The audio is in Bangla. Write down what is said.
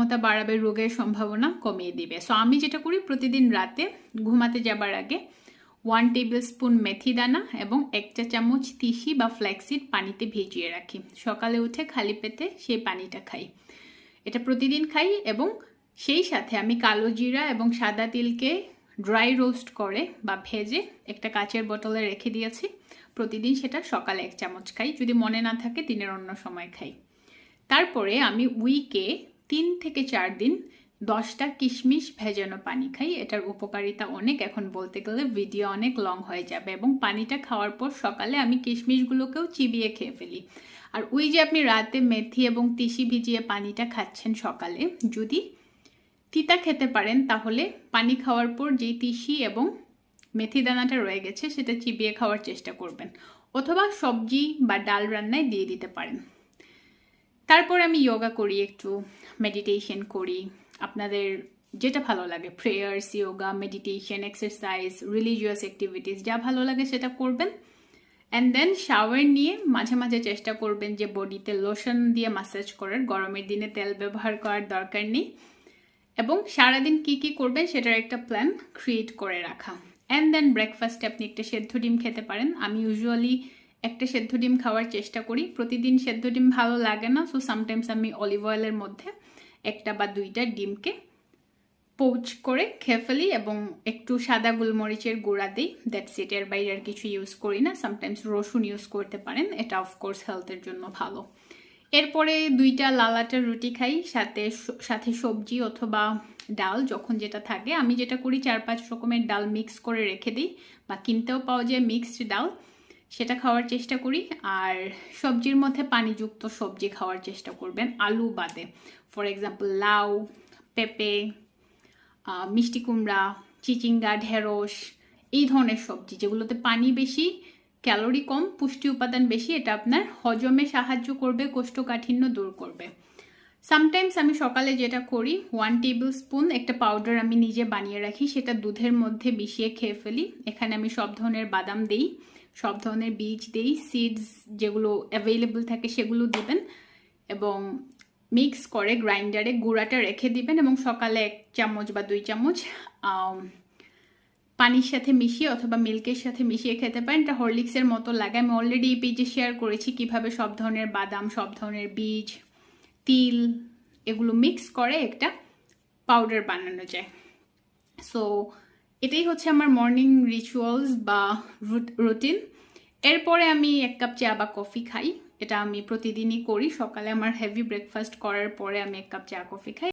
ক্ষমতা বাড়াবে, রোগের সম্ভাবনা কমিয়ে দিবে। সো আমি যেটা করি, প্রতিদিন রাতে ঘুমাতে যাবার আগে 1 টেবিল স্পুন মেথি দানা এবং 1 চা চামচ তিসি বা ফ্ল্যাক্সিড পানিতে ভিজিয়ে রাখি। সকালে উঠে খালি পেটে সেই পানিটা খাই। এটা প্রতিদিন খাই এবং সেই সাথে আমি কালো জিরা এবং সাদা তিলকে ড্রাই রোস্ট করে বা ভেজে একটা কাচের বোতলে রেখে দিয়েছি। প্রতিদিন সেটা সকালে 1 চামচ খাই, যদি মনে না থাকে দিনের অন্য সময় খাই। তারপরে আমি উইকে 3 থেকে 4 দিন 10টা কিশমিশ ভেজানো পানি খাই। এটার উপকারিতা অনেক, এখন বলতে গেলে ভিডিও অনেক লং হয়ে যাবে। এবং পানিটা খাওয়ার পর সকালে আমি কিশমিশগুলোকেও চিবিয়ে খেয়ে ফেলি। আর ওই যে আপনি রাতে মেথি এবং তিসি ভিজিয়ে পানিটা খাচ্ছেন সকালে, যদি তিতা খেতে পারেন তাহলে পানি খাওয়ার পর যে তিসি এবং মেথি দানাটা রয়ে গেছে সেটা চিবিয়ে খাওয়ার চেষ্টা করবেন, অথবা সবজি বা ডাল রান্নায় দিয়ে দিতে পারেন। তারপর আমি যোগা করি, একটু মেডিটেশন করি। আপনাদের যেটা ভালো লাগে, prayers, yoga, meditation, exercise, religious activities, যা ভালো লাগে সেটা করবেন। অ্যান্ড দেন শাওয়ার নিয়ে মাঝে মাঝে চেষ্টা করবেন যে বডিতে লোশন দিয়ে ম্যাসাজ করার। গরমের দিনে তেল ব্যবহার করার দরকার নেই। এবং সারাদিন কি কি করবেন সেটার একটা প্ল্যান ক্রিয়েট করে রাখা। অ্যান্ড দেন ব্রেকফাস্টে আপনি একটা সেদ্ধ ডিম খেতে পারেন। আমি ইউজুয়ালি একটা সেদ্ধ ডিম খাওয়ার চেষ্টা করি। প্রতিদিন সেদ্ধ ডিম ভালো লাগে না, সো সামটাইমস আমি অলিভ অয়েলের মধ্যে 1টা বা 2টা ডিমকে পোচ করে খেয়ে ফেলি এবং একটু সাদা গোলমরিচের গুঁড়া দিই। দ্যাটস ইট, এর বাইরে আর কিছু ইউজ করি না। সামটাইমস রসুন ইউজ করতে পারেন, এটা অফকোর্স হেলথের জন্য ভালো। এরপরে 2টা লাল আটার রুটি খাই, সাথে সবজি অথবা ডাল, যখন যেটা থাকে। আমি যেটা করি 4-5 রকমের ডাল মিক্স করে রেখে দিই, বা কিনতেও পাওয়া যায় মিক্সড ডাল, সেটা খাওয়ার চেষ্টা করি। আর সবজির মধ্যে পানিযুক্ত সবজি খাওয়ার চেষ্টা করবেন, আলু বাদে। ফর এক্সাম্পল লাউ, পেঁপে, মিষ্টি কুমড়া, চিচিঙ্গা, ঢেঁড়স, এই ধরনের সবজি যেগুলোতে পানি বেশি, ক্যালোরি কম, পুষ্টি উপাদান বেশি। এটা আপনার হজমে সাহায্য করবে, কোষ্ঠকাঠিন্য দূর করবে। সামটাইমস আমি সকালে যেটা করি, 1 টেবিল স্পুন একটা পাউডার আমি নিজে বানিয়ে রাখি, সেটা দুধের মধ্যে মিশিয়ে খেয়ে ফেলি। এখানে আমি সব ধরনের বাদাম দিই, সব ধরনের বীজ দিই, সিডস যেগুলো অ্যাভেলেবল থাকে সেগুলো দিবেন এবং মিক্স করে গ্রাইন্ডারে গুঁড়াটা রেখে দিবেন। এবং সকালে 1 চামচ বা 2 চামচ পানির সাথে মিশিয়ে অথবা মিল্কের সাথে মিশিয়ে খেতে পারেন। এটা হরলিক্সের মতো লাগে। আমি অলরেডি এই পেজে শেয়ার করেছি কিভাবে সব ধরনের বাদাম, সব ধরনের বীজ, তিল, এগুলো মিক্স করে একটা পাউডার বানানো যায়। সো এটাই হচ্ছে আমার মর্নিং রিচুয়ালস বা রুটিন। এরপরে আমি 1 কাপ চা বা কফি খাই, এটা আমি প্রতিদিনই করি। সকালে আমার হেভি ব্রেকফাস্ট করার পরে আমি 1 কাপ চা কফি খাই।